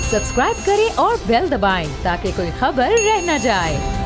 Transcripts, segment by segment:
Subscribe करें और bell दबाएं ताकि कोई खबर रह न जाए।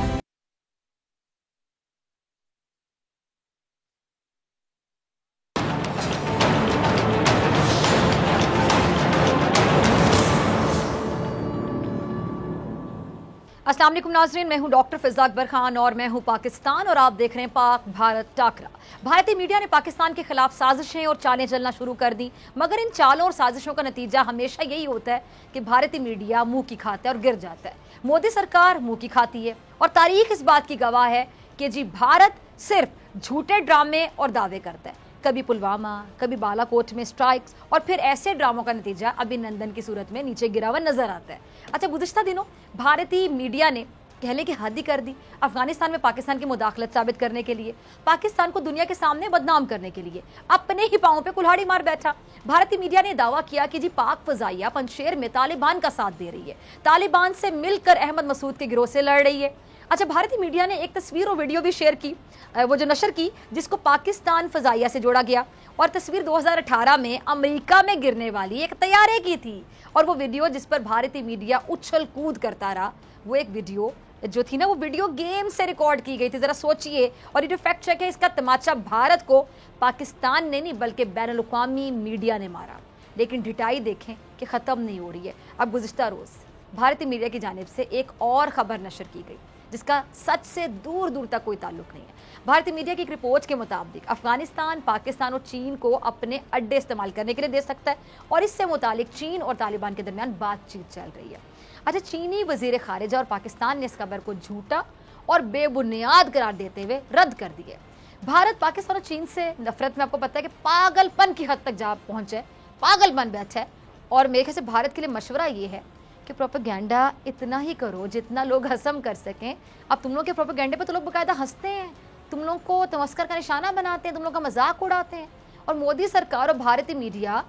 अस्सलाम वालेकुम नाज़रीन, मैं हूं डॉक्टर फिज़ा अकबर खान और मैं हूं पाकिस्तान और आप देख रहे हैं पाक भारत टाकरा। भारतीय मीडिया ने पाकिस्तान के खिलाफ साजिशें और चालें चलना शुरू कर दी, मगर इन चालों और साजिशों का नतीजा हमेशा यही होता है कि भारतीय मीडिया मुंह की खाता है और गिर जाता है। मोदी सरकार मुंह की खाती है और तारीख इस बात की गवाह है कि जी भारत सिर्फ झूठे ड्रामे और दावे करता है। कभी पुलवामा, कभी बालाकोट में स्ट्राइक्स और फिर ऐसे ड्रामों का नतीजा अभिनंदन की सूरत में नीचे गिरा हुआ नजर आता है। अच्छा, गुज़िश्ता दिनों भारतीय मीडिया ने कहने की हद ही कर दी। अफगानिस्तान में पाकिस्तान की मुदाखलत साबित करने के लिए, पाकिस्तान को दुनिया के सामने बदनाम करने के लिए अपने ही पांवों पे कुल्हाड़ी मार बैठा। भारतीय मीडिया ने दावा किया कि जी पाक फजाइया पंजशेर में तालिबान का साथ दे रही है, तालिबान से मिलकर अहमद मसूद के गिरोह से लड़ रही है। अच्छा, भारतीय मीडिया ने एक तस्वीर और वीडियो भी शेयर की, वो जो नशर की, जिसको पाकिस्तान फजाइया से जोड़ा गया और तस्वीर 2018 में अमेरिका में गिरने वाली एक तैयारे की थी और वो वीडियो जिस पर भारतीय मीडिया उछल कूद करता रहा, वो एक वीडियो जो थी ना, वो वीडियो गेम से रिकॉर्ड की गई थी। जरा सोचिए, और ये जो फैक्ट चेक है, इसका तमाचा भारत को पाकिस्तान ने नहीं बल्कि बैनुल-अक़वामी मीडिया ने मारा। लेकिन ढिठाई देखें कि ख़त्म नहीं हो रही है। अब गुज़िश्ता रोज़ भारतीय मीडिया की जानिब से एक और ख़बर नशर की गई जिसका सच से दूर दूर तक कोई ताल्लुक नहीं है। भारतीय मीडिया की एक रिपोर्ट के मुताबिक अफगानिस्तान पाकिस्तान और चीन को अपने अड्डे इस्तेमाल करने के लिए दे सकता है और इससे मुतालिक चीन और तालिबान के दरमियान बातचीत चल रही है। अच्छा, चीनी वजीर खारिजा और पाकिस्तान ने इस खबर को झूठा और बेबुनियाद करार देते हुए रद्द कर दिए। भारत पाकिस्तान और चीन से नफरत में आपको पता है कि पागलपन की हद तक जा पहुंचे, पागलपन बैठा है। और मेरे ख्याल से भारत के लिए मशवरा ये है कि प्रोपेगेंडा इतना ही करो जितना लोग हजम कर सकें। अब तुम लोग के प्रोपेगेंडे पे तो लोग बाकायदा हंसते हैं, तुम लोग को तमस्कर का निशाना बनाते हैं, तुम लोग का मजाक उड़ाते हैं। और मोदी सरकार और भारतीय मीडिया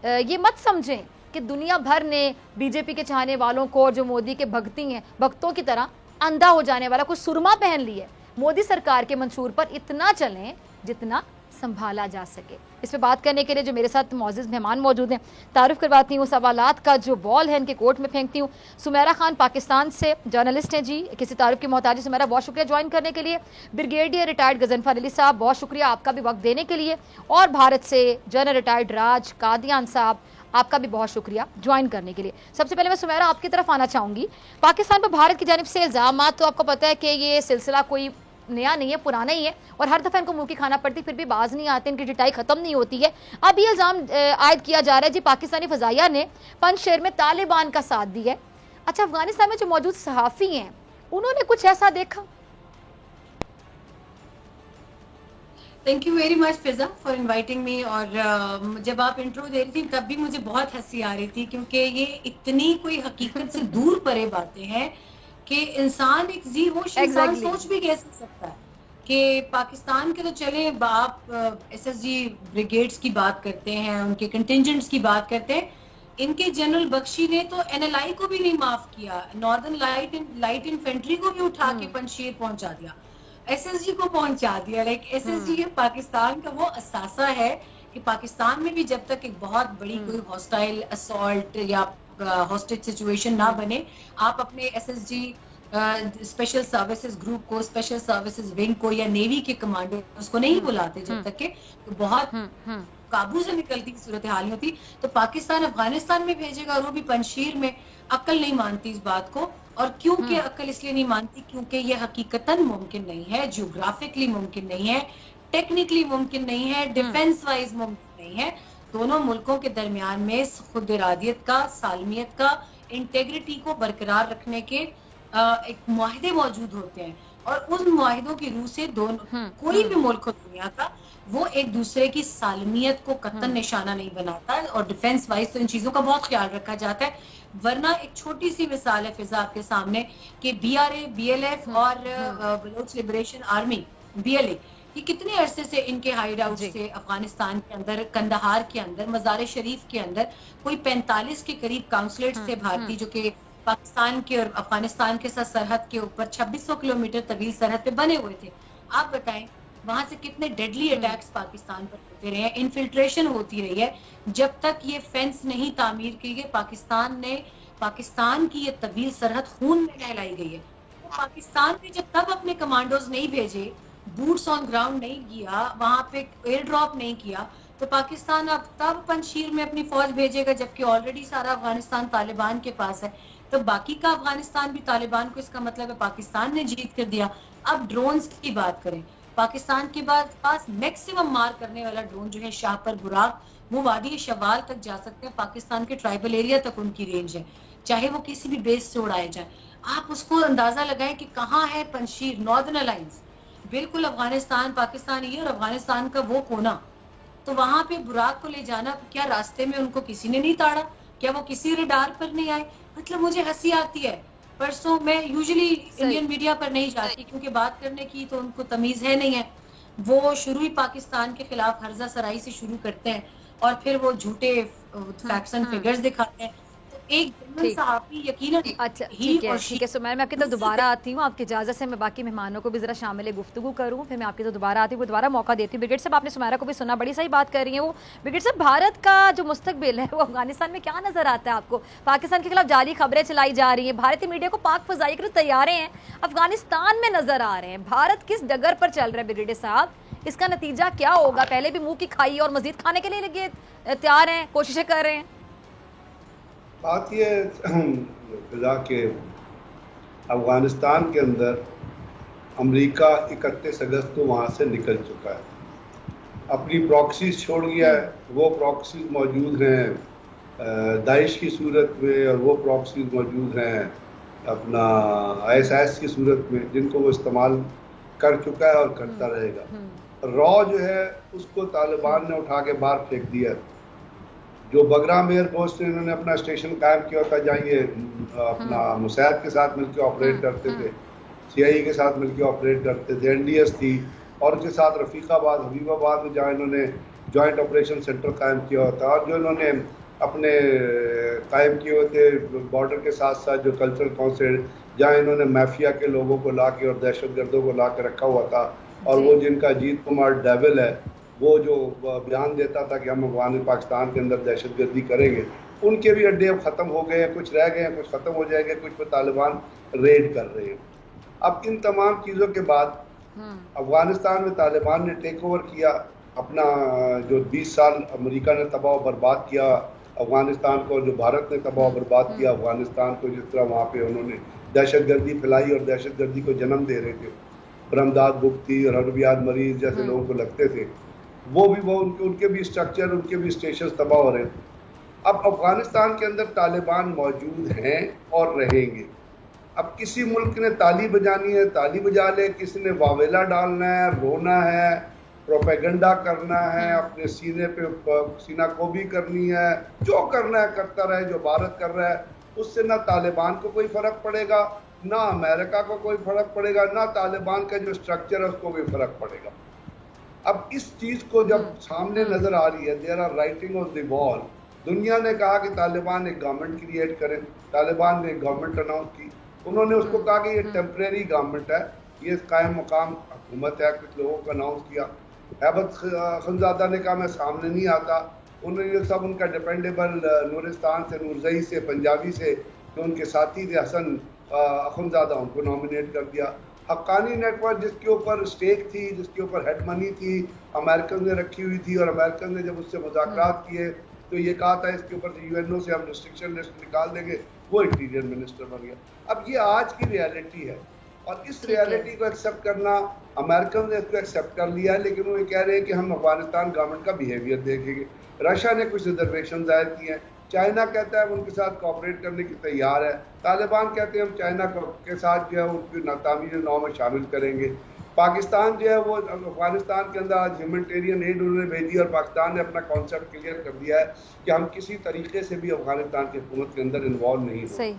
ये मत समझें कि दुनिया भर ने बीजेपी के चाहने वालों को, जो मोदी के भक्ति हैं, भक्तों की तरह अंधा हो जाने वाला कुछ सुरमा पहन ली है। मोदी सरकार के मंशूर पर इतना चलें जितना संभाला जा सके। इस पे बात करने के लिए जो मेरे साथ मौजूद मेहमान मौजूद हैं, तारुफ करवाती हूँ, सवालात का जो बॉल है इनके कोर्ट में फेंकती हूँ। सुमेरा खान पाकिस्तान से जर्नलिस्ट हैं जी, किसी तारुफ की मोहताजी। सुमेरा, बहुत शुक्रिया ज्वाइन करने के लिए। ब्रिगेडियर रिटायर्ड गजनफर अली साहब, बहुत शुक्रिया आपका भी वक्त देने के लिए। और भारत से जनरल रिटायर्ड राज कादियान साहब, आपका भी बहुत शुक्रिया ज्वाइन करने के लिए। सबसे पहले मैं सुमेरा आपकी तरफ आना चाहूँगी। पाकिस्तान पर भारत की जानिब से इल्ज़ाम, तो आपको पता है कि ये सिलसिला कोई नया नहीं है, पुराना ही है और हर दफ़ा इनको मुंह की खाना पड़ती, फिर भी बाज नहीं आते, इनकी डिटाई ख़त्म नहीं होती है। अब ये इल्ज़ाम आयद किया जा रहा है जी पाकिस्तानी फ़ज़ाइया ने पंजशेर में तालिबान का साथ दिया है। अच्छा, अफगानिस्तान में जो मौजूद सहाफ़ी हैं उन्होंने कुछ ऐसा देखा? Thank you very much Fiza for inviting me. और जब आप इंट्रो दे रही थी तब भी मुझे बहुत हंसी आ रही थी, क्योंकि ये इतनी कोई हकीकत से दूर परे बातें हैं कि इंसान एक जी होश इंसान सोच भी कैसे सकता है कि पाकिस्तान के तो चले, आप एसएसजी ब्रिगेड्स की बात करते हैं, उनके कंटिंजेंट्स की बात करते हैं। इनके जनरल बख्शी ने तो एनएलआई को भी नहीं माफ किया, नॉर्दर्न लाइट इन्फेंट्री को भी उठा के पंजशेर पहुंचा दिया, एसएसजी को पहुंचा दिया। लाइक एसएसजी पाकिस्तान का वो असासा है कि पाकिस्तान में भी जब तक एक बहुत बड़ी कोई हॉस्टाइल असॉल्ट या हॉस्टेज सिचुएशन ना बने, आप अपने एसएसजी स्पेशल सर्विसेज ग्रुप को, स्पेशल सर्विसेज विंग को या नेवी के कमांडर्स को नहीं बुलाते जब तक के तो बहुत काबू से निकलती सूरत हाल नहीं होती। तो पाकिस्तान अफगानिस्तान में भेजेगा और वो भी पंजशीर में। अक्ल नहीं मानती इस बात को, और क्योंकि अक्ल इसलिए नहीं मानती क्योंकि ये हकीकतन मुमकिन नहीं है, जियोग्राफिकली मुमकिन नहीं है, टेक्निकली मुमकिन नहीं है, डिफेंस वाइज मुमकिन नहीं है। दोनों मुल्कों के दरमियान में खुद इरादियत का, सालमियत का, इंटेग्रिटी को बरकरार रखने के एक मुआहदे मौजूद होते हैं और उन मुआहदों की रूह से दोनों कोई भी मुल्क हो दुनिया का वो एक दूसरे की सालमियत को कतन निशाना नहीं बनाता है। और डिफेंस वाइज तो इन चीजों का बहुत ख्याल रखा जाता है। वरना एक छोटी सी मिसाल है फिजा आपके सामने कि बीआरए, बीएलएफ और बलोच लिबरेशन आर्मी बीएलए, ये कितने अरसे से इनके हाइड आउट से अफगानिस्तान के अंदर, कंदहार के अंदर, मज़ार शरीफ के अंदर कोई 45 के करीब काउंसलेट्स थे भारतीय, जो कि पाकिस्तान के और अफगानिस्तान के साथ सरहद के ऊपर 2600 किलोमीटर तवील सरहद पे बने हुए थे। आप बताएं वहां से कितने डेडली अटैक्स पाकिस्तान पर होते रहे हैं, इन्फिल्ट्रेशन होती रही है। जब तक ये फेंस नहीं तामीर की गई, पाकिस्तान की ये तवील सरहद खून में नहलाई गई है। तो पाकिस्तान ने जब तब अपने कमांडोज नहीं भेजे, बूट्स ऑन ग्राउंड नहीं किया, वहां पे एयर ड्रॉप नहीं किया, तो पाकिस्तान अब तब पंजशीर में अपनी फौज भेजेगा जबकि ऑलरेडी सारा अफगानिस्तान तालिबान के पास है। तो बाकी का अफगानिस्तान भी तालिबान को, इसका मतलब है पाकिस्तान ने जीत कर दिया। अब ड्रोन्स की बात करें, पाकिस्तान के पास मैक्सिमम मार करने वाला ड्रोन जो है शाहपर बुराक, वो वादी शवाल तक जा सकते हैं, पाकिस्तान के ट्राइबल एरिया तक उनकी रेंज है, चाहे वो किसी भी बेस से उड़ाए जाए। आप उसको अंदाजा लगाएं कि कहाँ है पंजशीर, नॉर्दर्न अलायंस, बिल्कुल अफगानिस्तान पाकिस्तान ये और अफगानिस्तान का वो कोना। तो वहां पे बुराक को ले जाना, क्या रास्ते में उनको किसी ने नहीं ताड़ा? क्या वो किसी रडार पर नहीं आए? मतलब मुझे हंसी आती है। परसों मैं यूजुअली इंडियन मीडिया पर नहीं जाती क्योंकि बात करने की तो उनको तमीज है नहीं है, वो शुरू ही पाकिस्तान के खिलाफ हर्जा सराई से शुरू करते हैं और फिर वो झूठे फैक्ट्स एंड फिगर्स दिखाते हैं। एक जनरल सहाफी यकीनन अच्छा ठीक है सुमैर, मैं आपकी तरफ दोबारा आती हूँ, आपकी इजाज़त से मैं बाकी मेहमानों को भी जरा शामिल गुफ्तगू करूँ, फिर मैं आपकी तरफ दोबारा आती हूँ, दोबारा मौका देती हूँ। ब्रिगेड साहब, आपने सुमैरा को भी सुना, बड़ी सही बात कर रही है वो। ब्रिगेड साहब, भारत का जो मुस्तकबिल है वो अफगानिस्तान में क्या नजर आता है आपको? पाकिस्तान के खिलाफ जाली खबरें चलाई जा रही है, भारतीय मीडिया को पाक फजाई के तैयारे हैं, अफगानिस्तान में नजर आ रहे हैं, भारत किस डगर पर चल रहा है ब्रिगेड साहब? इसका नतीजा क्या होगा? पहले भी मुंह की खाई और मजीद खाने के लिए लगे तैयार हैं, कोशिशें कर रहे हैं। बात ये फिजा के अफ़गानिस्तान के अंदर अमेरिका 31 अगस्त को वहाँ से निकल चुका है, अपनी प्रॉक्सीज छोड़ गया है। वो प्रॉक्सीज मौजूद हैं दाइश की सूरत में और वो प्रॉक्सीज मौजूद हैं अपना ISIS की सूरत में, जिनको वो इस्तेमाल कर चुका है और करता रहेगा। रॉ जो है उसको तालिबान ने उठा के बाहर फेंक दिया। जो बगराम एयरपोर्ट से इन्होंने अपना स्टेशन कायम किया था, जहाँ ये अपना मुसैद के साथ मिलकर ऑपरेट करते थे, CIA के साथ मिलकर ऑपरेट करते थे, NDS थी, और उसके साथ रफीकाबाद हबीबाबाद में जहाँ इन्होंने जॉइंट ऑपरेशन सेंटर कायम किया हुआ था, और जो इन्होंने अपने कायम किए हुए थे बॉर्डर के साथ साथ जो कल्चरल काउंसिल, जहाँ इन्होंने माफिया के लोगों को ला के और दहशतगर्दों को ला के रखा हुआ था। और वो जिनका अजीत कुमार डेविल है, वो जो बयान देता था कि हम अफगान पाकिस्तान के अंदर दहशतगर्दी करेंगे, उनके भी अड्डे अब ख़त्म हो गए हैं, कुछ रह गए हैं, कुछ ख़त्म हो जाएंगे, कुछ पर तालिबान रेड कर रहे हैं। अब इन तमाम चीज़ों के बाद अफगानिस्तान में तालिबान ने टेक ओवर किया अपना, जो 20 साल अमेरिका ने तबाह बर्बाद किया अफगानिस्तान को, जो भारत ने तबाह बर्बाद किया अफगानिस्तान को, जिस तरह वहाँ पे उन्होंने दहशतगर्दी फैलाई और दहशतगर्दी को जन्म दे रहे थे, बरमदाद बुख्ती और अरबियाद मरीज जैसे लोगों को लगते थे, वो उनके भी स्ट्रक्चर, उनके भी स्टेशन तबाह हो रहे हैं। अब अफगानिस्तान के अंदर तालिबान मौजूद हैं और रहेंगे। अब किसी मुल्क ने ताली बजानी है, ताली बजा ले, किसी ने वावेला डालना है, रोना है, प्रोपेगेंडा करना है, अपने सीने पे सीना गोभी करनी है, जो करना है करता रहे। जो भारत कर रहा है उससे ना तालिबान को कोई फर्क पड़ेगा, ना अमेरिका को कोई फर्क पड़ेगा, ना तालिबान का जो स्ट्रक्चर है उसको कोई फर्क पड़ेगा। अब इस चीज को जब सामने नजर आ रही है, there are writing on the wall, दुनिया ने कहा कि तालिबान एक गवर्नमेंट क्रिएट करें, तालिबान ने एक गवर्नमेंट अनाउंस की, उन्होंने उसको कहा कि ये टेम्परेरी गवर्नमेंट है, ये कायम मकाम हुकूमत है, कुछ लोगों को अनाउंस किया। हैबत खनजादा ने कहा मैं सामने नहीं आता, उन्होंने सब उनका डिपेंडेबल नूरिस्तान से, नूरजई से, पंजाबी से, जो उनके साथी थे हसन अखुनजादा, उनको नॉमिनेट कर दिया। हक्कानी नेटवर्क जिसके ऊपर स्टेक थी, जिसके ऊपर हेड मनी थी, अमेरिकन ने रखी हुई थी, और अमेरिकन ने जब उससे मुज़ाकरात किए तो ये कहा था इसके ऊपर से UNO से हम रिस्ट्रिक्शन लिस्ट निकाल देंगे, वो इंटीरियर मिनिस्टर बन गया। अब ये आज की रियलिटी है और इस रियलिटी को एक्सेप्ट करना, अमेरिकन ने इसको एक्सेप्ट कर लिया है, लेकिन वो ये कह रहे हैं कि हम अफगानिस्तान गवर्नमेंट का बिहेवियर देखेंगे। रशिया ने कुछ रिजर्वेशन जाहिर किए हैं, चाइना कहता है उनके साथ कोऑपरेट करने की तैयार है, तालिबान कहते हैं हम चाइना के साथ जो है उनकी तामीर नौ में शामिल करेंगे। पाकिस्तान जो है वो अफगानिस्तान के अंदर आज ह्यूमैनिटेरियन एड उन्होंने भेजी और पाकिस्तान ने अपना कॉन्सेप्ट क्लियर कर दिया है कि हम किसी तरीके से भी अफगानिस्तान की हुकूमत के अंदर इन्वॉल्व नहीं हो।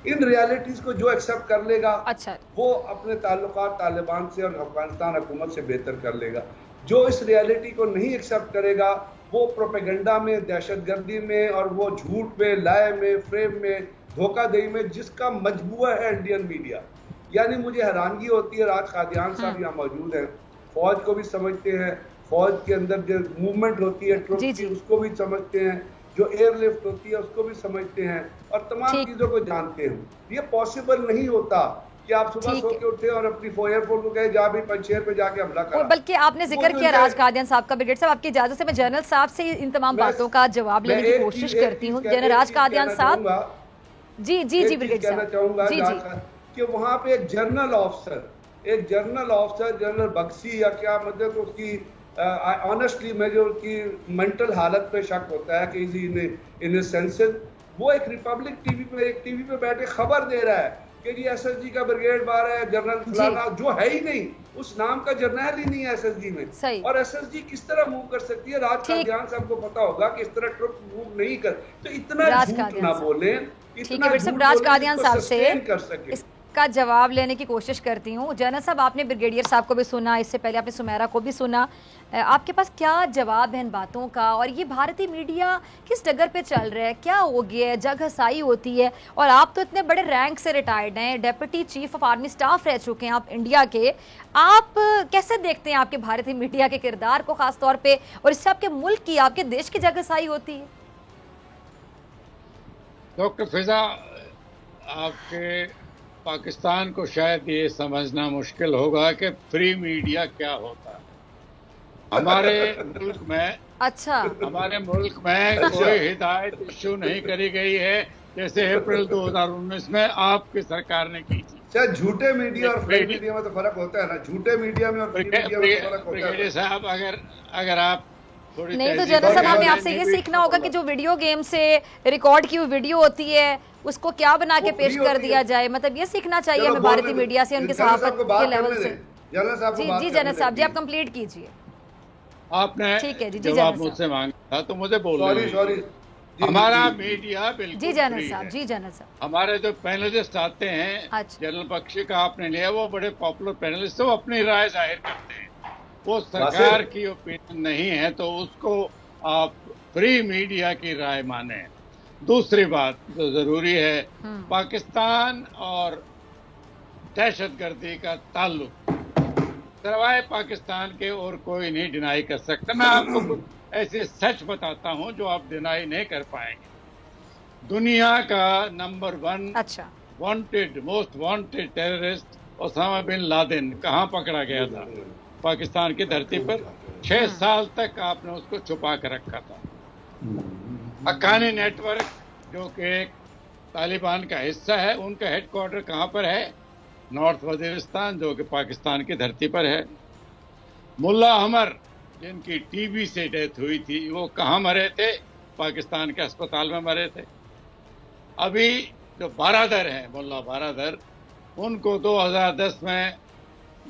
इन रियलिटीज को जो एक्सेप्ट कर लेगा, अच्छा, वो अपने ताल्लुकात तालिबान से और अफगानिस्तान हुकूमत से बेहतर कर लेगा। जो इस रियलिटी को नहीं एक्सेप्ट करेगा, वो प्रोपेगेंडा में, दहशतगर्दी में और वो झूठ में, लाए में, फ्रेम में, धोखाधड़ी में जिसका मजबूआ है इंडियन मीडिया। यानी मुझे हैरानगी होती है, राज कादियान साहब यहाँ मौजूद हैं, फौज को भी समझते हैं, फौज के अंदर जो मूवमेंट होती है ट्रूप्स की उसको भी समझते हैं, जो एयरलिफ्ट होती है उसको भी समझते हैं और तमाम चीजों को जानते हैं। ये पॉसिबल नहीं होता कि आप सुबह सो के उठे और अपनी एयरफोर्स को कहे जा भी पंचेर पे जाके हमला करा। बल्कि आपने जिक्र किया राज कादियान साहब का। ब्रिगेडियर साहब, आपकी इजाजत से मैं जनरल साहब से इन तमाम बातों का जवाब लेने की कोशिश करती हूँ। जनरल राज कादियान साहब, जी जी जी ब्रिगेडियर साहब, कहना चाहूंगा कि वहाँ पे एक जनरल ऑफिसर जनरल बख्शी या क्या मतलब तो उसकी ऑनेस्टली मैं जो उसकी मेंटल हालत पे शक होता है कि इन सेंसेस, वो एक रिपब्लिक टीवी पे बैठे खबर दे रहा है कि जी एसएसजी का ब्रिगेड बार है, जनरल फलाना, जो है ही नहीं, उस नाम का जर्नल ही नहीं है एसएसजी में। और एसएसजी किस तरह मूव कर सकती है, राज कादियान सबको पता होगा कि इस तरह ट्रुप मूव नहीं कर, तो इतना झूठ ना बोले। ठीक है, राज कादियान साहब से इसका जवाब लेने की कोशिश करती हूँ। जनरल साहब, आपने ब्रिगेडियर साहब को भी सुना, इससे पहले आपने सुमेरा को भी सुना, आपके पास क्या जवाब है इन बातों का? और ये भारतीय मीडिया किस डगर पे चल रहा है, क्या हो गया है, जगहसाई होती है? और आप तो इतने बड़े रैंक से रिटायर्ड हैं, deputy chief of army staff रह चुके हैं आप इंडिया के, आप कैसे देखते हैं आपके भारतीय मीडिया के किरदार को खास तौर पे, और इससे आपके मुल्क की, आपके देश की जगहसाई होती है? डॉक्टर फिजा, आपके पाकिस्तान को शायद ये समझना मुश्किल होगा कि फ्री मीडिया क्या होता है। हमारे मुल्क में कोई हिदायत इश्यू नहीं करी गई है जैसे अप्रैल 2019 में आपकी सरकार ने की थी। सर, झूठे मीडिया और फ्री मीडिया में तो फर्क होता है ना, झूठे मीडिया में और फ्री मीडिया में फर्क होता है। ब्रिगेडियर साहब, अगर आप नहीं तो जनरल साहब, हमें आपसे ये सीखना होगा कि जो वीडियो गेम से रिकॉर्ड की हुई वीडियो होती है उसको क्या बना के पेश कर दिया जाए, मतलब ये सीखना चाहिए हमें भारतीय मीडिया से, उनके सहाफत के लेवल से। जी जनरल साहब, जी आप कंप्लीट कीजिए। आपने ठीक है, जवाब मुझसे मांगा था तो मुझे बोल सॉरी हमारा मीडिया बिल्कुल जी जनरल साहब, जी जनरल साहब, हमारे जो पैनलिस्ट आते हैं, जनरल बख्शी का आपने लिया, वो बड़े पॉपुलर पैनलिस्ट, वो अपनी राय जाहिर करते हैं, वो सरकार की ओपिनियन नहीं है, तो उसको आप फ्री मीडिया की राय माने। दूसरी बात जो जरूरी है, पाकिस्तान और दहशतगर्दी का ताल्लुक सिवाय पाकिस्तान के और कोई नहीं डिनाई कर सकता। मैं आपको कुछ ऐसे सच बताता हूं जो आप डिनाई नहीं कर पाएंगे। दुनिया का number 1 wanted, most wanted terrorist Osama bin Laden कहाँ पकड़ा गया था? पाकिस्तान की धरती पर। 6 साल तक आपने उसको छुपा कर रखा था। हक्कानी नेटवर्क जो कि तालिबान का हिस्सा है, उनका हेडक्वार्टर कहाँ पर है? नॉर्थ वजीरिस्तान, जो कि पाकिस्तान की धरती पर है। मुल्ला अमर जिनकी टीबी से डेथ हुई थी, वो कहाँ मरे थे? पाकिस्तान के अस्पताल में मरे थे। अभी जो बारादर है, मुल्ला बारादर, उनको 2010 में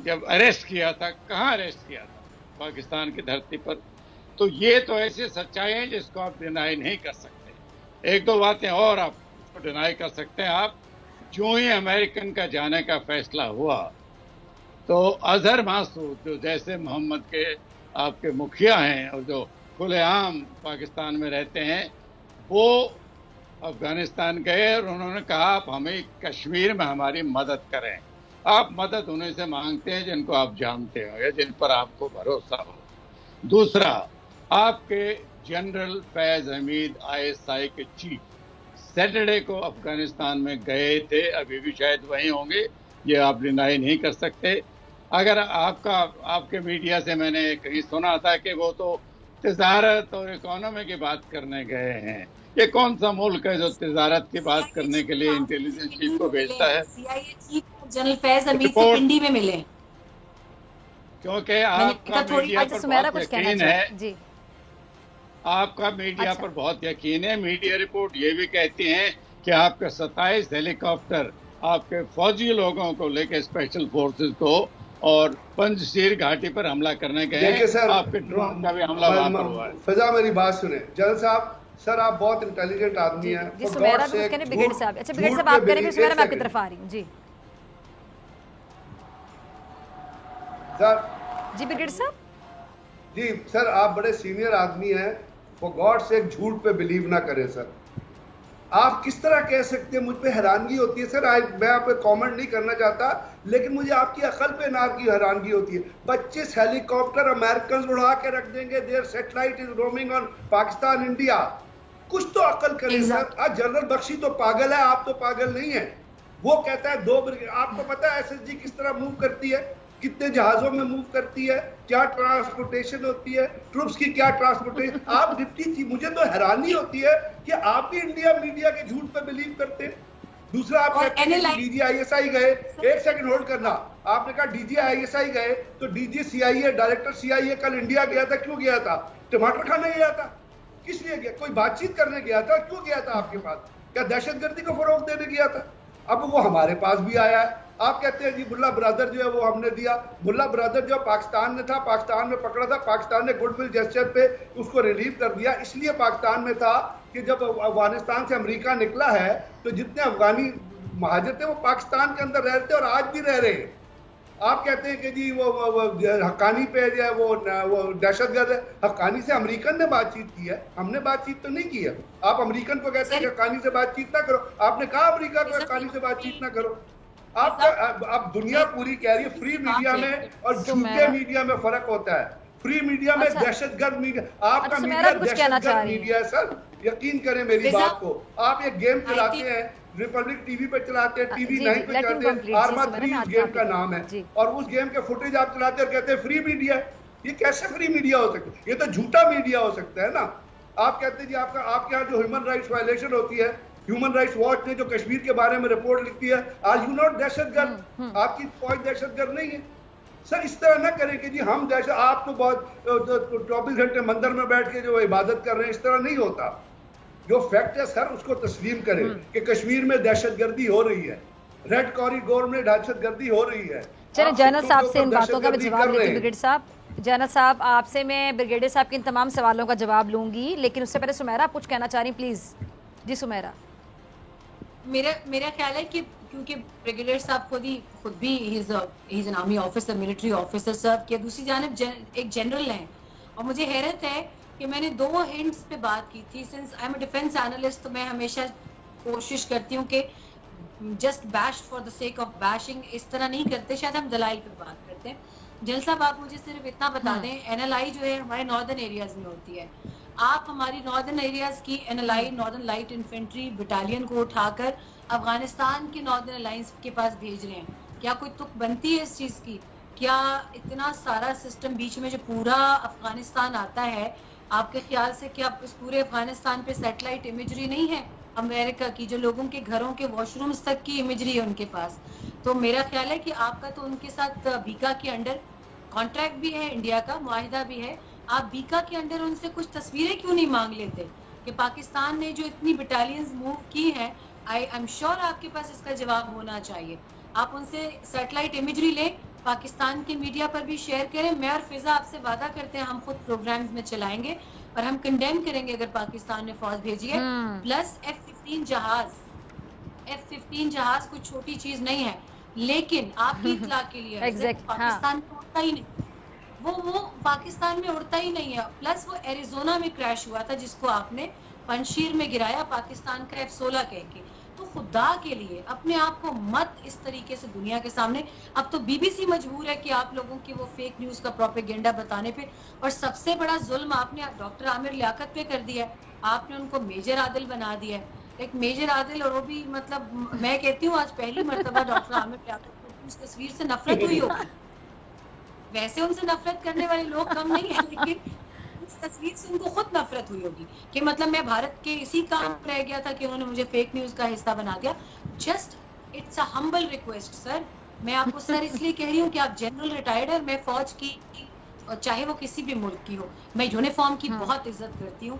जब अरेस्ट किया था, कहाँ अरेस्ट किया था? पाकिस्तान की धरती पर। तो ये तो ऐसी सच्चाई है जिसको आप डिनाई नहीं कर सकते। एक दो बातें और आप डिनाई कर सकते हैं। आप जो ही अमेरिकन का जाने का फैसला हुआ तो अजहर मासूद, जो जैसे मोहम्मद के आपके मुखिया हैं और जो खुलेआम पाकिस्तान में रहते हैं, वो अफगानिस्तान गए और उन्होंने कहा आप हमें कश्मीर में हमारी मदद करें। आप मदद उन्हीं से मांगते हैं जिनको आप जानते हो या जिन पर आपको भरोसा हो। दूसरा, आपके जनरल फैज हमीद ISI के चीफ सैटरडे को अफगानिस्तान में गए थे, अभी भी शायद वहीं होंगे, ये आप डिनाई नहीं कर सकते। अगर आपके मीडिया से मैंने कहीं सुना था कि वो तो तिजारत और इकोनॉमी की बात करने गए हैं। ये कौन सा मुल्क है जो तिजारत की बात करने के लिए इंटेलिजेंस चीफ को भेजता है? CIA chief general Faiz Hamid से पिंडी में मिले, क्योंकि आपका मीडिया पर बहुत यकीन है जी। आपका मीडिया पर बहुत यकीन है। मीडिया रिपोर्ट ये भी कहती हैं कि आपके 27 हेलीकॉप्टर आपके फौजी लोगों को लेकर स्पेशल फोर्सेस को और पंजशीर घाटी पर हमला करने गए। आपके ड्रोन का भी हमला वहां पर हुआ है। फिजा, मेरी बात सुने जनरल साहब। सर, आप बहुत इंटेलिजेंट आदमी हैं। जी सुमेरा भी उसके ने ब्रिगेड साहब, अच्छा ब्रिगेड साहब आप करेंगे, सुमेरा मैं आपकी तरफ आ रही हूं। जी सर। जी ब्रिगेड साहब। जी सर, आप बड़े सीनियर आदमी हैं, फॉर गॉड से झूठ पे बिलीव ना करें सर। आप किस तरह कह सकते हैं? मुझ पे हैरानगी होती है सर। मैं आप पे कमेंट नहीं करना चाहता, लेकिन मुझे आपकी अकल पे नार की हैरानगी होती है। 25 हेलीकॉप्टर अमेरिकन उड़ा के रख देंगे, there satellite is roaming on Pakistan India. कुछ तो अकल करें सर। आज जनरल बख्शी तो पागल है, आप तो पागल नहीं है। वो कहता है 2 ब्रिगेड। आपको पता है एसएसजी किस तरह मूव करती है, कितने जहाजों में मूव करती है, क्या ट्रांसपोर्टेशन होती है, ट्रूप्स की क्या ट्रांसपोर्टेशन। आप डिप्टी थी, मुझे तो हैरानी होती है कि आप भी इंडिया मीडिया के झूठ पे बिलीव करते हैं। दूसरा, आप कहते हैं डीजी आईएसआई गए, एक सेकंड होल्ड करना, आपने कहा डीजी आईएसआई गए, तो डीजी सीआईए, डायरेक्टर सीआईए कल इंडिया गया था। क्यों गया था? टमाटर खाने गया था? किस लिए गया? कोई बातचीत करने गया था? क्यों गया था आपके पास? क्या दहशतगर्दी को फरोग देने गया था? अब वो हमारे पास भी आया है। आप कहते हैं जी मुल्ला ब्रदर जो है वो हमने दिया। मुल्ला ब्रदर जो पाकिस्तान में था, पाकिस्तान में पकड़ा था, पाकिस्तान ने गुडविल जेस्चर पे उसको रिलीव कर दिया। इसलिए पाकिस्तान में था कि जब अफगानिस्तान से अमेरिका निकला है तो जितने अफगानी महाजिर थे वो पाकिस्तान के अंदर रहते और आज भी रह रहे हैं। आप कहते हैं कि जी वो हक्कानी पे जो है वो दहशतगर्द है। हक्कानी से अमेरिकन ने बातचीत की है, हमने बातचीत तो नहीं की है। आप अमेरिकन को कहते हैं कि हक्कानी से बातचीत ना करो। आपने कहा अमेरिका को हक्कानी से बातचीत ना करो। आप दुनिया पूरी कह रही है फ्री मीडिया में और झूठे मीडिया में फर्क होता है। फ्री मीडिया में दहशतगर्द मीडिया, आपका मीडिया दहशतगर्द मीडिया है सर। यकीन करें मेरी बात को। आप एक गेम चलाते हैं, रिपब्लिक टीवी पे चलाते हैं, टीवी 9 पे चलाते हैं, आर्मा 3 उस गेम का नाम है, और उस गेम के फुटेज आप चलाते हैं और कहते हैं फ्री मीडिया। ये कैसे फ्री मीडिया हो सकता है? ये तो झूठा मीडिया हो सकता है ना। आप कहते हैं जी आपके यहाँ जो ह्यूमन राइट्स वायलेशन होती है, ह्यूमन राइट्स वॉच ने जो कश्मीर के बारे में रिपोर्ट लिखती है, आर यू नॉट दहशतगर्द? आपकी फौज दहशतगर्द नहीं है सर। इस तरह ना करें कि जी हम दहशत, आप तो बहुत 24 घंटे मंदिर में बैठ के जो इबादत कर रहे हैं, इस तरह नहीं होता। जो फैक्ट है सर उसको तस्लीम करें कि कश्मीर में दहशतगर्दी हो रही है, रेड कॉरिडोर में दहशतगर्दी हो रही है। चलिए जनरल साहब से इन बातों का जवाब लेते हैं। ब्रिगेडियर साहब, जनरल साहब आपसे मैं ब्रिगेडियर साहब के इन तमाम सवालों का जवाब लूंगी, लेकिन उससे पहले सुमेरा आप कुछ कहना चाह रही, प्लीज जी सुमेरा। मेरा ख्याल है कि क्योंकि ब्रिगेडियर साहब खुद भी he is an army officer, military officer serve किया, दूसरी जानिब एक जनरल हैं, और मुझे हैरत है कि मैंने 2 हिंट्स पे बात की थी। Since I am a defence analyst, तो मैं हमेशा कोशिश करती हूँ कि just bash for the sake of bashing इस तरह नहीं करते, शायद हम दलाइल पे बात करते हैं। जनरल साहब आप मुझे सिर्फ इतना बता दें, एनएलआई जो है हमारे नॉर्दर्न एरियाज में होती है, आप हमारी नॉर्दर्न एरियाज की एनएलआई, नॉर्दर्न लाइट इन्फेंट्री बटालियन को उठाकर अफगानिस्तान के नॉर्दर्न अलायंस के पास भेज रहे हैं। क्या कोई तुक बनती है इस चीज की? क्या इतना सारा सिस्टम बीच में जो पूरा अफगानिस्तान आता है, आपके ख्याल से क्या इस पूरे अफगानिस्तान पे सैटेलाइट इमेजरी नहीं है अमेरिका की, जो लोगों के घरों के वॉशरूम्स तक की इमेजरी है उनके पास? तो मेरा ख्याल है कि आपका तो उनके साथ बीका के अंडर कॉन्ट्रैक्ट भी है, इंडिया का मुआहिदा भी है। आप बीका के अंडर उनसे कुछ तस्वीरें क्यों नहीं मांग लेते कि पाकिस्तान ने जो इतनी बटालियंस मूव की हैं? आई एम श्योर आपके पास इसका जवाब होना चाहिए। आप उनसे सैटेलाइट इमेजरी लें, पाकिस्तान के मीडिया पर भी शेयर करें। मैं और फिजा आपसे वादा करते हैं हम खुद प्रोग्राम्स में चलाएंगे और हम कंडेम करेंगे अगर पाकिस्तान ने फौज भेजी है। प्लस F-15 जहाज कोई छोटी चीज नहीं है, लेकिन आपकी इत्तला के लिए पाकिस्तान में उड़ता ही नहीं, वो पाकिस्तान में उड़ता ही नहीं है। प्लस वो एरिजोना में क्रैश हुआ था जिसको आपने पंजशीर में गिराया पाकिस्तान का F-16 कह के। तो खुदा के लिए अपने आप को मत इस तरीके से दुनिया के सामने। अब तो बीबीसी मजबूर है कि आप लोगों की वो फेक न्यूज का प्रोपेगेंडा बताने पे, और सबसे बड़ा जुल्म आपने डॉक्टर आमिर लियाकत पे कर दिया है। आपने उनको मेजर आदिल बना दिया है, एक मेजर आदिल, और वो भी मतलब मैं कहती हूँ आज पहली मर्तबा डॉक्टर आमिर लियाकत को उस तस्वीर से नफरत हुई होगी। वैसे उनसे नफरत करने वाले लोग कम नहीं है, लेकिन तस्वीर से उनको खुद नफरत हुई होगी कि मतलब मैं भारत के इसी काम रह गया था कि उन्होंने मुझे फेक न्यूज का हिस्सा बना दिया। Just it's a humble request sir, मैं आपको सर इसलिए कह रही हूँ कि आप जनरल रिटायर्ड है, मैं फौज की चाहे वो किसी भी मुल्क की हो, मैं यूनिफॉर्म की बहुत इज्जत करती हूँ,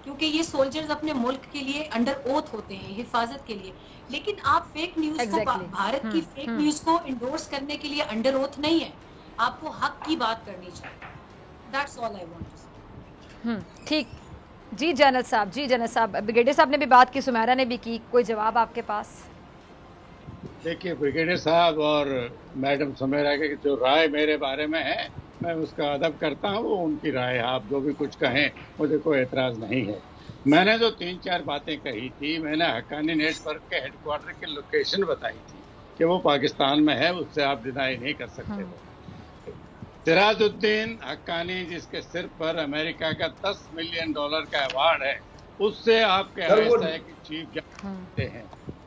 क्योंकि ये सोल्जर्स अपने मुल्क के लिए अंडर ओथ होते हैं हिफाजत के लिए। लेकिन आप फेक न्यूज को, भारत की फेक न्यूज को इंडोर्स करने के लिए अंडर ओथ नहीं है, आपको हक की बात करनी चाहिए। That's all I want to say. ठीक जी जनरल साहब, जी जनरल साहब, ब्रिगेडियर साहब ने भी बात की, सुमेरा ने भी की, कोई जवाब आपके पास? देखिए ब्रिगेडियर साहब और मैडम सुमेरा की जो राय मेरे बारे में है, मैं उसका अदब करता हूँ, वो उनकी राय, आप जो भी कुछ कहें मुझे कोई एतराज़ नहीं है। मैंने जो 3-4 बातें कही थी, मैंने हक्कानी नेटवर्क के हेडक्वार्टर की लोकेशन बताई थी कि वो पाकिस्तान में है, उससे आप डिनाई नहीं कर सकते हो। सिराजुद्दीन हक्कानी जिसके सिर पर अमेरिका का $10 मिलियन का अवार्ड है, उससे आपके ऐसा है कि चीफ जस्टिस हैं।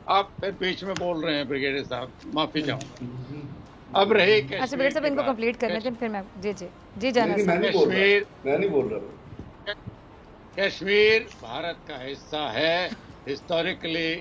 आप फिर बीच में बोल रहे हैं ब्रिगेडियर साहब, माफी चाहूंगा। अब रही अच्छा ब्रिगेडियर साहब, इनको कंप्लीट करने दें, फिर मैं जी जाना। मैं नहीं बोल रहा। कश्मीर भारत का हिस्सा है, हिस्टोरिकली,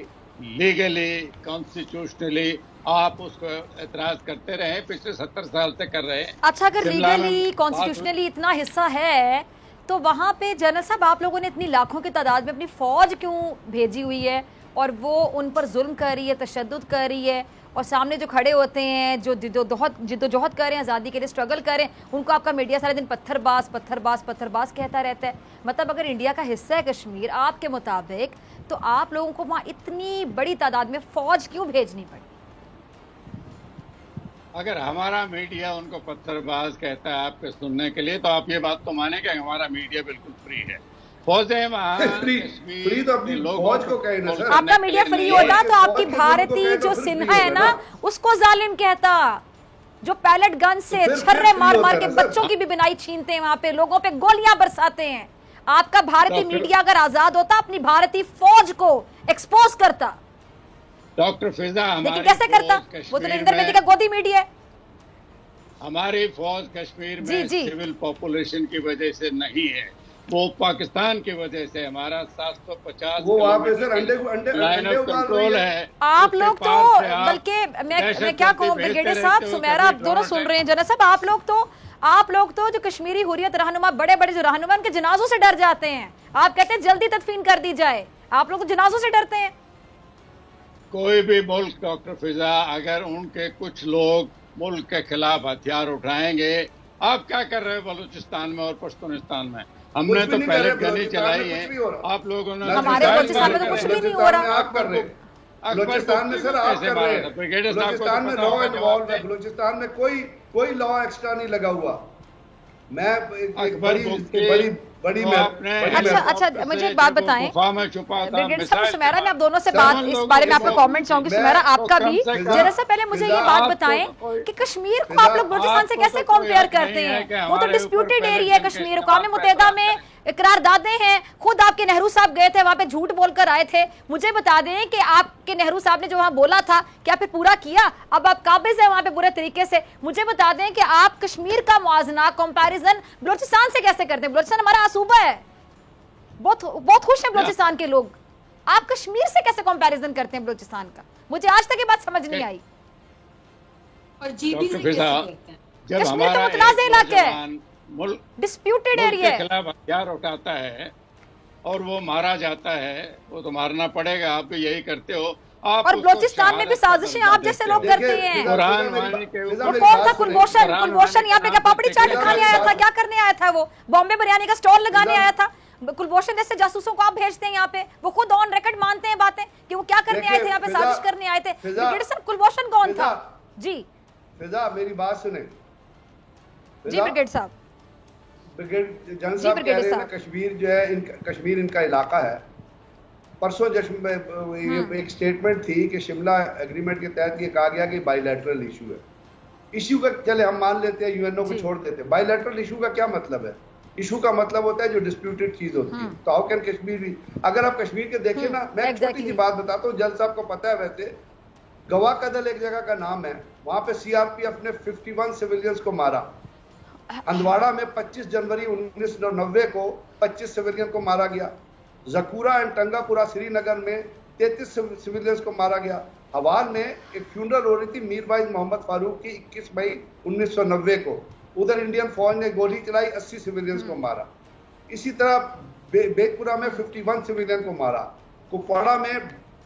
लीगली, कॉन्स्टिट्यूशनली। आप उसको एतराज करते रहे, पिछले 70 साल से कर रहे हैं। अच्छा, अगर लीगली कॉन्स्टिट्यूशनली इतना हिस्सा है तो वहाँ पे जनरल साहब आप लोगों ने इतनी लाखों की तादाद में अपनी फौज क्यों भेजी हुई है और वो उन पर जुल्म कर रही है, तशद्दुद कर रही है, और सामने जो खड़े होते हैं, जो जिद्दोजहद कर रहे हैं, आज़ादी के लिए स्ट्रगल कर रहे हैं, उनको आपका मीडिया सारे दिन पत्थरबाज पत्थरबाज पत्थरबाज कहता रहता है। मतलब अगर इंडिया का हिस्सा है कश्मीर आपके मुताबिक, तो आप लोगों को वहाँ इतनी बड़ी तादाद में फौज क्यों भेजनी पड़ी? अगर हमारा मीडिया उनको पत्थरबाज कहता है आपके सुनने के लिए, तो आप ये बात तो माने कि हमारा मीडिया बिल्कुल फ्री है। फौजें वहाँ फ्री तो अपनी फौज को कहे ना सर। आपका मीडिया फ्री होता तो आपकी भारतीय जो सिन्हा है ना, उसको जालिम कहता, जो पैलेट गन से छर्रे मार मार के बच्चों की भी बिनाई छीनते हैं, वहाँ पे लोगों पे गोलियां बरसाते हैं। आपका भारतीय मीडिया अगर आजाद होता, अपनी भारतीय फौज को एक्सपोज करता। डॉक्टर फिजा, लेकिन कैसे करता? वो तो नरेंद्र मोदी का गोदी मीडिया है। हमारी फौज कश्मीर में सिविल पॉपुलेशन की वजह से नहीं है, वो पाकिस्तान की वजह से। हमारा 750 वो वहाँ पे सर अंडे लाइन ऑफ कंट्रोल है। आप लोग तो बल्कि मैं क्या कहूँ ब्रिगेडियर साहब, सुमेरा, आप दोनों सुन रहे हैं, जनरल साहब, आप लोग तो जो कश्मीरी हुर्रियत रहनुमा, बड़े बड़े जो रहनुमा, उनके जनाजों से डर जाते हैं। आप कहते हैं जल्दी तदफीन कर दी जाए, आप लोग तो जनाजों से डरते हैं। कोई भी मुल्क डॉक्टर फिजा, अगर उनके कुछ लोग मुल्क के खिलाफ हथियार उठाएंगे, आप क्या कर रहे हो बलूचिस्तान में और पश्तूनिस्तान में? हमने तो पहले गनी चलाई है, आप लोगों ने हमारे बलूचिस्तान में तो कुछ भी नहीं हो रहा। आप कर रहे हैं बलूचिस्तान में सर, आप कर रहे हैं। बलूचिस्तान में लॉ इन्वॉल्व है, बलूचिस्तान में कोई लॉ एक्स्ट्रा नहीं लगा हुआ। मैं एक बड़ी अच्छा मुझे एक बात बताएं ब्रिगेडियर साहब, सुमेरा, मैं आप दोनों से बात इस बारे में आपका कमेंट चाहूंगी। सुमेरा, आपका भी जरा सा पहले मुझे ये बात बताएं कि कश्मीर को आप लोग बलूचिस्तान से कैसे कंपेयर करते हैं? वो तो डिस्प्यूटेड एरिया है कश्मीर, अक़वाम मुत्तहिदा में इकरारदादे हैं। खुद आपके नेहरू साहब गए थे वहां पे, झूठ बोलकर आए थे। मुझे बता दें कि आपके नेहरू साहब ने जो वहां बोला था, क्या पे पूरा किया? अब आप काबिज है वहां पे बुरे तरीके से। मुझे बता दें कि आप कश्मीर का मुआजना, कंपैरिजन बलूचिस्तान से कैसे करते हैं? बलूचिस्तान हमारा आसूबा है, बहुत खुश है बलूचिस्तान के लोग। आप कश्मीर से कैसे कंपैरिजन करते हैं बलूचिस्तान का? मुझे आज तक ये बात समझ नहीं आई। और जीबी से कैसे करते हैं? कश्मीर तो मुतनाज़ इलाका है, डिस्प्यूटेड एरिया, के खिलाफ हथियार उठाता है और वो मारा जाता है, वो तो मारना पड़ेगा। आप भी यही करते हो। आप और बलूचिस्तान में भी साजिशें आप जैसे लोग करते हैं। वो कौन था कुलभूषण यहाँ पे क्या पापड़ी चाट खाने आया था? क्या करने आया था? वो बॉम्बे बिरयानी का स्टॉल लगाने आया था। कुलभूषण जैसे जासूसों को आप भेजते हैं यहाँ पे, वो खुद ऑन रिकॉर्ड मानते हैं बातें कि वो क्या करने आए थे यहाँ पे, साजिश करने आए थे। सर, कुलभूषण कौन था? जी फिजा, मेरी बात सुने जी ब्रिगेड साहब। ब्रिगेड जनरल साहब कह रहे हैं कश्मीर जो है, कश्मीर इनका इलाका है। परसों एक स्टेटमेंट थी कि शिमला एग्रीमेंट के तहत ये कहा गया कि बायलैटरल इशू है। इशू का चले हम मान लेते हैं, यूएनओ को छोड़ देते हैं। बायलैटरल इशू का क्या मतलब है? इशू का मतलब होता है जो डिस्प्यूटेड चीज होती है। तो हाउ कैन कश्मीर भी, अगर आप कश्मीर के देखें ना, मैं छोटी सी बात बताता हूँ, जज साहब को पता है वैसे, गवा कदल एक जगह का नाम है, वहां पे सीआरपीएफ ने 51 सिविलियंस को मारा। हंदवाड़ा में 25 जनवरी 1990 को 25 सिविलियन को मारा गया। जकूरा एंड टंगापुरा श्रीनगर में 33 सिविलियंस को मारा गया। हवाल में एक फ्यूनरल हो रही थी मीरवाइज मोहम्मद फारूक की 21 मई 1990 को, उधर इंडियन फौज ने गोली चलाई, 80 सिविलियंस को मारा। इसी तरह बेगपुरा में 51 सिविलियन को मारा। कुपवाड़ा में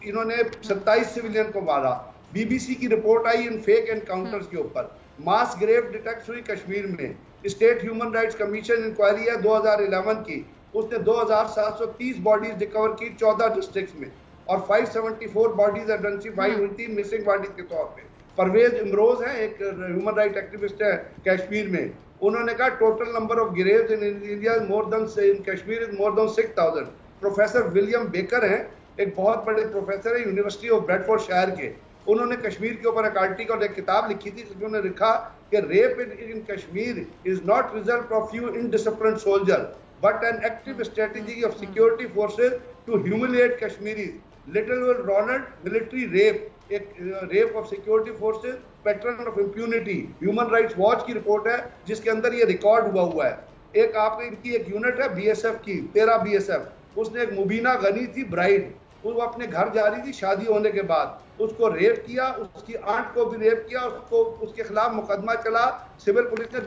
इन्होंने 27 सिविलियन को मारा। बीबीसी की रिपोर्ट आई इन फेक एनकाउंटर्स के ऊपर। मास ग्रेव डिटेक्ट हुई कश्मीर में। State human rights commission inquiry है 2011 की, उसने 2730 बॉडीज रिकवर की 14 डिस्ट्रिक्ट्स में, और 574 बॉडीज आइडेंटिफाई हुई थी मिसिंग बॉडीज के तौर पे। परवेज इमरोज है, एक ह्यूमन राइट एक्टिविस्ट है कश्मीर में, उन्होंने कहा total number of Graves in India more then in Kashmir is more than 6000। Professor William baker हैं, एक बहुत बड़े प्रोफेसर है यूनिवर्सिटी ऑफ ब्रेडफोर्डशायर के। उन्होंने कश्मीर के ऊपर एक आर्टिकल और एक किताब लिखी थी जिसमें उन्होंने लिखा कि rape in Kashmir is not result of few indisciplined soldier but an active strategy of security forces to humiliate Kashmiris. लिटिल विल रोनाल्ड मिलिट्री रेप, एक rape of security forces, pattern of impunity. Human rights watch की रिपोर्ट है जिसके अंदर ये record हुआ है। एक आपकी इनकी एक यूनिट है बीएसएफ की, 13 बीएसएफ, उसने एक मुबीना गनी थी ब्राइड, वो अपने घर जा रही थी शादी होने के बाद, उसको रेप किया, उसकी आंट को भी रेप किया, उसको उसके खिलाफ मुकदमा चला, सिविल पुलिस ने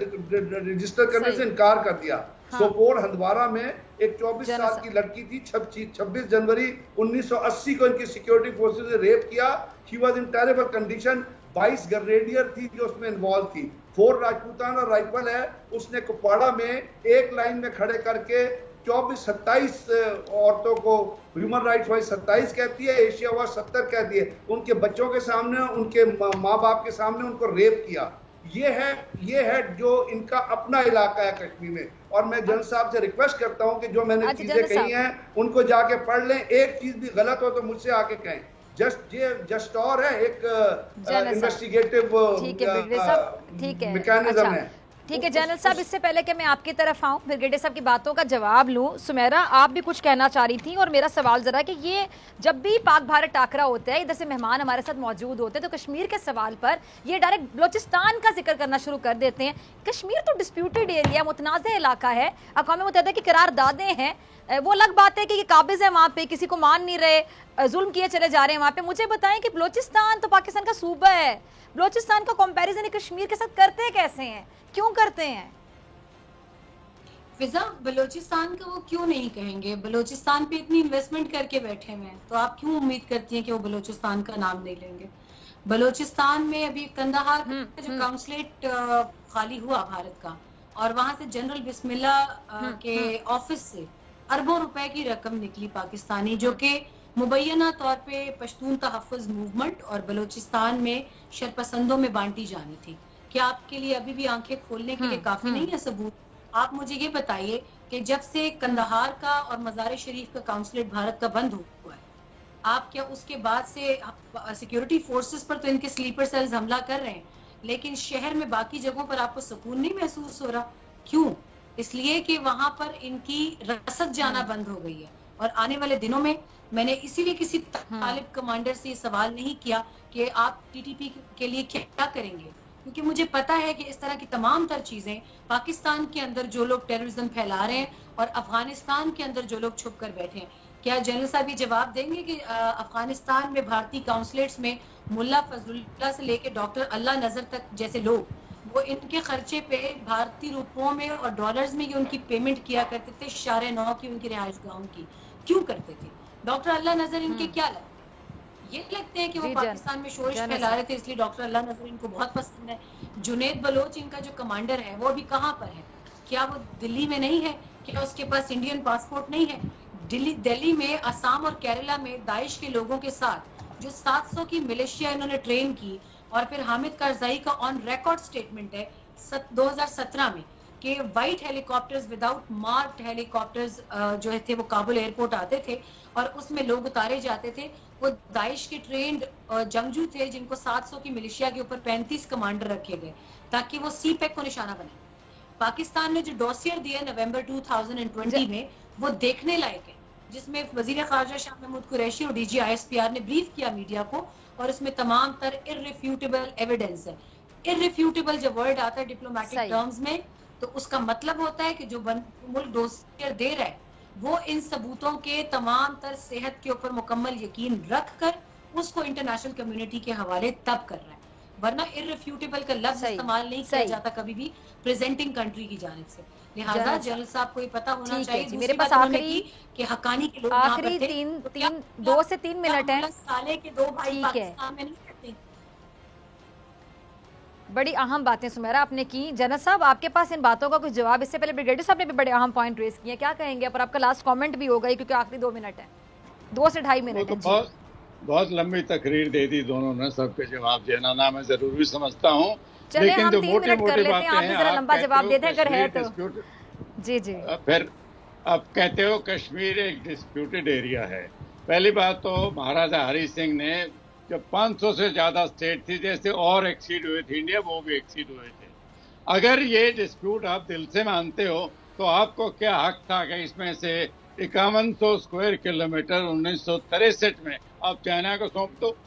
रजिस्टर करने से इनकार कर दिया। सोपोर हंदवारा में एक 24 साल की लड़की थी, 26 जनवरी 1980 को इनकी सिक्योरिटी फोर्सेस ने रेप किया। She was in terrible condition. 22 grenadier थी जो उसमें इन्वॉल्व थी। 4 राजपूताना राइफल है, उसने कुपवाड़ा में एक लाइन में खड़े करके 27 औरतों को, ह्यूमन राइट्स वाइज 27 कहती है, एशिया वाइज 70 कहती है, उनके बच्चों के सामने, उनके माँ बाप के सामने उनको रेप किया। ये है जो इनका अपना इलाका है कश्मीर में। और मैं जनरल साहब से रिक्वेस्ट करता हूं कि जो मैंने चीजें कही हैं उनको जाके पढ़ लें। एक चीज भी गलत हो तो मुझसे आके कहें। जस्ट और है एक इन्वेस्टिगेटिव मैकेनिज्म है। ठीक है जनरल साहब, इससे पहले कि मैं आपकी तरफ आऊं, ब्रिगेडियर साहब की बातों का जवाब लूं, सुमेरा आप भी कुछ कहना चाह रही थी। और मेरा सवाल जरा कि ये जब भी पाक भारत टाकरा होता है, इधर से मेहमान हमारे साथ मौजूद होते हैं तो कश्मीर के सवाल पर ये डायरेक्ट बलोचिस्तान का जिक्र करना शुरू कर देते हैं। कश्मीर तो डिस्प्यूटेड एरिया, मुतनाज़ इलाका है, अक़वाम मुत्तहिदा की करारदादें हैं, वो अलग बात है कि ये काबिज है वहाँ पे, किसी को मान नहीं रहे, जुल्म किए चले जा रहे हैं वहाँ पे। मुझे बताएं कि बलोचिस्तान तो पाकिस्तान का सूबा है, बलोचिस्तान का कंपैरिजन कश्मीर के साथ करते कैसे हैं, क्यों करते हैं? फिजा, बलोचिस्तान का वो क्यों नहीं कहेंगे? बलोचिस्तान पे इतनी इन्वेस्टमेंट करके बैठे हुए हैं, तो आप क्यों उम्मीद करती हैं कि वो बलोचिस्तान का नाम नहीं लेंगे? बलोचिस्तान में अभी कंदाहार का जो काउंसलेट खाली हुआ भारत का, और वहां से जनरल बिस्मिल्लाह के ऑफिस से अरबों रुपए की रकम निकली पाकिस्तानी, जो कि मुबैना तौर पे पश्तून तहफ़्फ़ुज़ मूवमेंट और बलोचिस्तान में शरपसंदों में बांटी जानी थी। क्या आपके लिए अभी भी आंखें खोलने के लिए काफी नहीं है सबूत? आप मुझे ये बताइए कि जब से कंदाहार का और मज़ार शरीफ का काउंसलेट भारत का बंद हुआ है, आप क्या उसके बाद से सिक्योरिटी फोर्सेस पर तो इनके स्लीपर सेल्स हमला कर रहे हैं, लेकिन शहर में बाकी जगहों पर आपको सुकून नहीं महसूस हो रहा? क्यों? इसलिए कि वहां पर इनकी रसद जाना बंद हो गई है। और आने वाले दिनों में मैंने इसीलिए किसी तालिब कमांडर से ये सवाल नहीं किया कि आप टीटीपी के लिए क्या करेंगे, क्योंकि मुझे पता है कि इस तरह की तमाम तर चीजें पाकिस्तान के अंदर जो लोग टेररिज्म फैला रहे हैं और अफगानिस्तान के अंदर जो लोग छुप कर बैठे हैं, क्या जनरल साहब ये जवाब देंगे कि अफगानिस्तान में भारतीय काउंसलेट्स में मुल्ला फजलुल्लाह से लेकर डॉक्टर अल्लाह नजर तक जैसे लोग, वो इनके खर्चे पे भारतीय रुपयों में और डॉलर्स में ये उनकी पेमेंट किया करते थे, शारे 9 की उनकी रिहाइश गाहों की, क्यों करते थे? डॉक्टर अल्लाह नजर इनके क्या लगते? ये लगते हैं कि वो पाकिस्तान में शोरिश फैला रहे थे, इसलिए डॉक्टर अल्लाह नजर इनको बहुत पसंद है। जुनैद बलोच इनका जो कमांडर है वो अभी कहाँ पर है? क्या वो दिल्ली में नहीं है? क्या उसके पास इंडियन पासपोर्ट नहीं है? दिल्ली में, असम और केरला में दाइश के लोगों के साथ जो 700 की मिलिशिया इन्होंने ट्रेन की, और फिर हामिद करजाई का ऑन रिकॉर्ड स्टेटमेंट है 2017 में कि white helicopters without marked helicopters जो थे वो काबुल एयरपोर्ट आते थे और उसमें लोग उतारे जाते थे। वो दाइश के ट्रेंड जंगजू थे जिनको 700 की मिलिशिया के ऊपर 35 कमांडर रखे गए ताकि वो सी पैक को निशाना बनाए। पाकिस्तान ने जो डॉसियर दिया नवंबर 2020 में वो देखने लायक है, जिसमें वजीर खारजा शाह महमूद कुरैशी और डीजी ISPR ने ब्रीफ किया मीडिया को, और उसमें तमाम तर इररिफ्यूटेबल एविडेंस है। इररिफ्यूटेबल जब वर्ड आता है डिप्लोमेटिक टर्म्स में, तो उसका मतलब होता है कि जो मुल्क डॉसियर दे रहा है वो इन सबूतों के तमाम तर सेहत के ऊपर मुकम्मल यकीन रख कर उसको इंटरनेशनल कम्युनिटी के हवाले तब कर रहा है, वरना इररिफ्यूटेबल का लफ्ज इस्तेमाल नहीं किया जाता कभी भी प्रेजेंटिंग कंट्री की जानिब से। लिहाजा जनरल साहब को ये पता होना चाहिए। मेरे पास आखिरी कि हकानी के लोग आखिरी 2 से 3 मिनट है। साले के 2 भाई पाकिस्तान में नहीं रहते। बड़ी अहम बातें सुमेरा आपने की। जनरल साहब आपके पास इन बातों का कुछ जवाब? इससे पहले ब्रिगेडियर साहब ने भी बड़े अहम पॉइंट रेज किए, क्या कहेंगे? पर आपका लास्ट कमेंट भी होगा क्योंकि आखिरी 2 मिनट है, 2 से 2.5 मिनट है। बहुत लंबी तकरीर दे दी दोनों ने, सबके जवाब देना ना मैं जरूर भी समझता हूँ, लेकिन हम 3 मिनट कर लेते हैं, आप भी जरा लंबा जवाब दे दें अगर है तो। जी जी। अब कहते हो कश्मीर एक डिस्प्यूटेड एरिया है। पहली बात तो महाराजा हरि सिंह ने जब 500 से ज्यादा स्टेट थी जैसे और एक्सीड हुए थे इंडिया, वो भी एक्सीड हुए थे। अगर ये डिस्प्यूट आप दिल से मानते हो तो आपको क्या हक था कि इसमें से 5100 स्क्वायर किलोमीटर 1963 में आप चाइना को सौंप दो?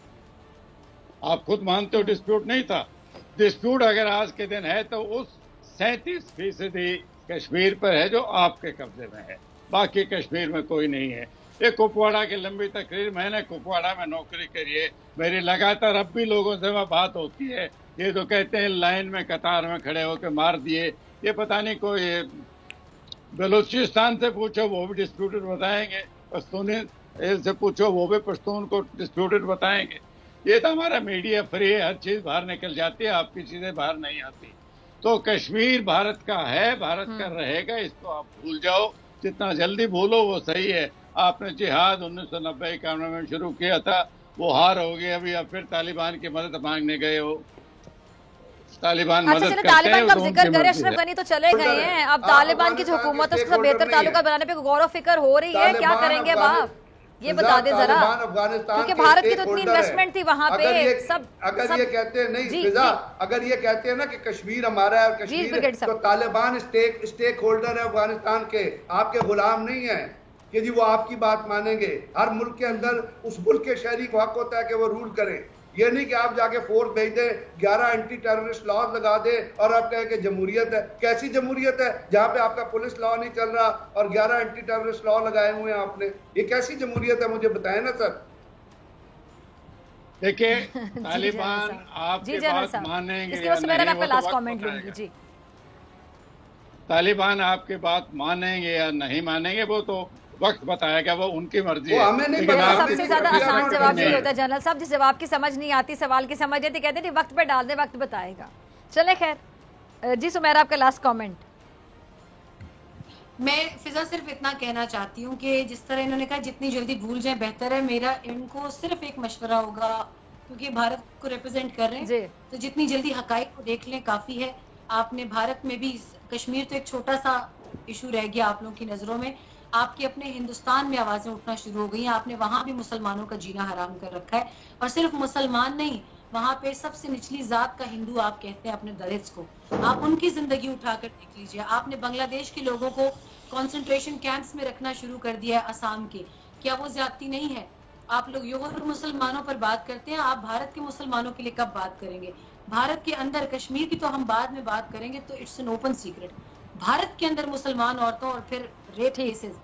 आप खुद मानते हो डिस्प्यूट नहीं था। डिस्प्यूट अगर आज के दिन है तो उस 37% कश्मीर पर है जो आपके कब्जे में है, बाकी कश्मीर में कोई नहीं है। ये कुपवाड़ा की लंबी तकरीर, मैंने कुपवाड़ा में नौकरी करी है, मेरी लगातार अब भी लोगों से वह बात होती है। ये तो कहते हैं लाइन में कतार में खड़े होकर मार दिए, ये पता नहीं कोई बलूचिस्तान से पूछो वो भी डिस्प्यूटेड बताएंगे, पश्तून से पूछो वो भी पश्तून को डिस्प्यूटेड बताएंगे। ये तो हमारा मीडिया फ्री है, हर चीज बाहर निकल जाती है, आपकी चीजें बाहर नहीं आती। तो कश्मीर भारत का है, भारत का रहेगा, इसको आप भूल जाओ, जितना जल्दी भूलो वो सही है। आपने जिहाद 1990-91 में शुरू किया था, वो हार हो गया, अभी अब फिर तालिबान की मदद मांगने गए हो। तालिबान मदद करते हैं, तालिबान का जिक्र करें, अशरफ गनी तो चले गए हैं, अब तालिबान की जो हुकूमत है उसका बेहतर ताल्लुका बनाने पे गौर फिक्र हो रही है, क्या करेंगे अब आप ये बता दे जरा, क्योंकि भारत की तो इतनी इन्वेस्टमेंट थी वहां पे। अगर ये कहते हैं नहीं फिजा, अगर ये कहते हैं ना कि कश्मीर हमारा है, कश्मीर तो तालिबान स्टेक होल्डर है अफगानिस्तान के, आपके गुलाम नहीं है कि जी वो आपकी बात मानेंगे। हर मुल्क के अंदर उस मुल्क के शहरी को हक होता है कि वो रूल करें, ये नहीं कि आप जाके फोर्स भेज दे, 11 एंटी टेररिस्ट लॉज लगा दे और आप कहें कि जमहूरियत है। कैसी जमहूरियत है जहां पे आपका पुलिस लॉ नहीं चल रहा और 11 एंटी टेररिस्ट लॉ लगाए हुए हैं आपने? ये कैसी जमहूरियत है, मुझे बताएं ना सर। देखिए तालिबान आपकी बात मानेंगे या नहीं वो तो वक्त बताएगा। तालिबान आपकी बात मानेंगे या नहीं मानेंगे वो तो वक्त बताएगा, वो उनकी मर्जी है। हमें नहीं पता। सबसे ज्यादा आसान जवाब यही होता है जनरल साहब, जिस जवाब की समझ नहीं आती, सवाल की समझ आती, कहते हैं वक्त पे डाल दे, वक्त बताएगा। चले खैर जी, सुमेरा आपका लास्ट कमेंट। मैं फिजा सिर्फ इतना कहना चाहती हूँ कि जिस तरह इन्होंने कहा जितनी जल्दी भूल जाए बेहतर है, मेरा इनको सिर्फ एक मशवरा होगा, क्योंकि भारत को रिप्रेजेंट कर रहे हैं, तो जितनी जल्दी हकाइक को देख लें काफी है। आपने भारत में भी, कश्मीर तो एक छोटा सा इशू रह गया आप लोगों की नजरों में, आपके अपने हिंदुस्तान में आवाजें उठना शुरू हो गई हैं। आपने वहां भी मुसलमानों का जीना हराम कर रखा है, और सिर्फ मुसलमान नहीं, वहां पे सबसे निचली जात का हिंदू आप कहते हैं अपने दलित्स को, आप उनकी जिंदगी उठाकर देख लीजिए। आपने बांग्लादेश के लोगों को कंसंट्रेशन कैंप्स में रखना शुरू कर दिया है असम के, क्या वो ज्यादती नहीं है? आप लोग यूरोप मुसलमानों पर बात करते हैं, आप भारत के मुसलमानों के लिए कब बात करेंगे? भारत के अंदर, कश्मीर की तो हम बाद में बात करेंगे, तो it's an open secret, Bharat के अंदर मुसलमान औरतों और फिर रेप केसेस,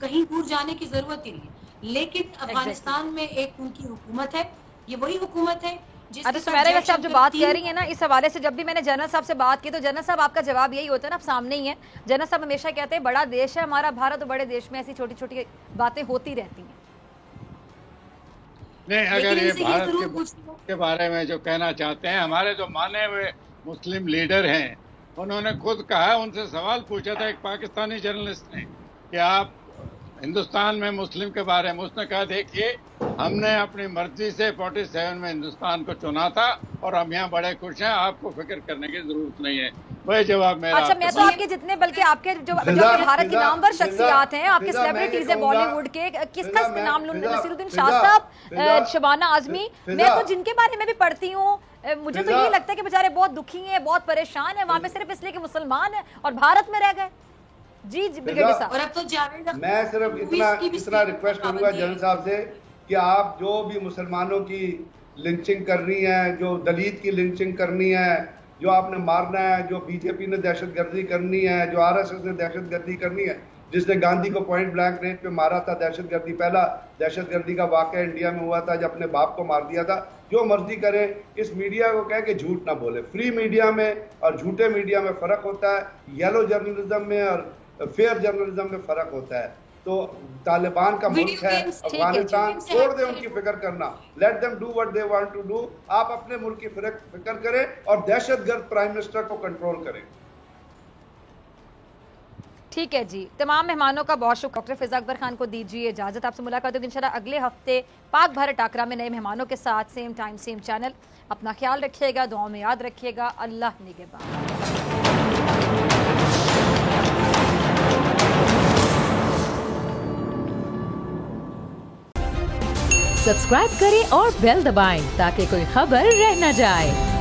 कहीं दूर जाने की जरूरत ही नहीं। लेकिन अफगानिस्तान में एक उनकी हुकूमत है, ये वही हुकूमत है। अच्छा सुमेरा, वैसे आप जो बात कर रही है ना इस हवाले से, जब भी मैंने जनरल साहब से बात की तो जनरल साहब आपका जवाब यही होता है ना, आप सामने ही है। जनरल साहब हमेशा कहते हैं बड़ा देश है हमारा भारत, तो बड़े देश में ऐसी छोटी छोटी बातें होती रहती हैं। नहीं, अगर ये भारत के बारे में जो कहना चाहते हैं, हमारे जो माने हुए मुस्लिम लीडर हैं उन्होंने खुद कहा, उनसे सवाल पूछा था एक पाकिस्तानी जर्नलिस्ट ने कि आप हिंदुस्तान में मुस्लिम के बारे में, उसने कहा देखिए हमने अपनी मर्जी से 47 में हिंदुस्तान को चुना था और हम यहाँ बड़े खुश हैं, आपको फिक्र करने की जरूरत नहीं है। वही जवाब मेरा। अच्छा, मैं तो आपके जितने, बल्कि आपके जो भारत की नामवर शख्सियात हैं, आपके सेलिब्रिटीज हैं बॉलीवुड के, किसका नाम लूं? नसीरुद्दीन शाह साहब, शबाना आजमी, मैं तो जिनके बारे में भी पढ़ती हूँ, मुझे तो ये लगता है कि बेचारे बहुत दुखी हैं, बहुत परेशान हैं वहाँ पे, सिर्फ इसलिए कि मुसलमान हैं और भारत में रह गए। जी ब्रिगेडियर साहब, और अब तो जावेद, मैं सिर्फ इतना रिक्वेस्ट करूंगा जनरल साहब से कि आप जो भी मुसलमानों की लिंचिंग करनी है, जो दलित की लिंचिंग करनी है, जो आपने मारना है, जो बीजेपी ने दहशतगर्दी करनी है, जो आरएसएस ने दहशतगर्दी करनी है, जिसने गांधी को पॉइंट ब्लैंक रेंज पे मारा था, दहशतगर्दी, पहला दहशतगर्दी का वाकया इंडिया में हुआ था जब अपने बाप को मार दिया था। जो मर्जी करे, इस मीडिया को कह के झूठ ना बोले। फ्री मीडिया में और झूठे मीडिया में फर्क होता है, येलो जर्नलिज्म में और फेयर जर्नलिज्म में फर्क होता है। तो तालिबान का मुल्क है अफगानिस्तान, छोड़ दे उनकी फिक्र करना, let them do what they want to do. आप अपने मुल्क की फिक्र करें और दहशतगर्द प्राइम मिनिस्टर को कंट्रोल करें। ठीक है जी, तमाम मेहमानों का बहुत शुक्र। डॉक्टर फिजा अकबर खान को दीजिए इजाजत, आपसे मुलाकात होगी इंशाल्लाह अगले हफ्ते पाक भारत टाकरा में नए मेहमानों के साथ, सेम टाइम सेम चैनल। अपना ख्याल रखिएगा, दुआओं में याद रखिएगा। अल्लाह निगहबान। सब्सक्राइब करें और बेल दबाएं ताकि कोई खबर रह न जाए।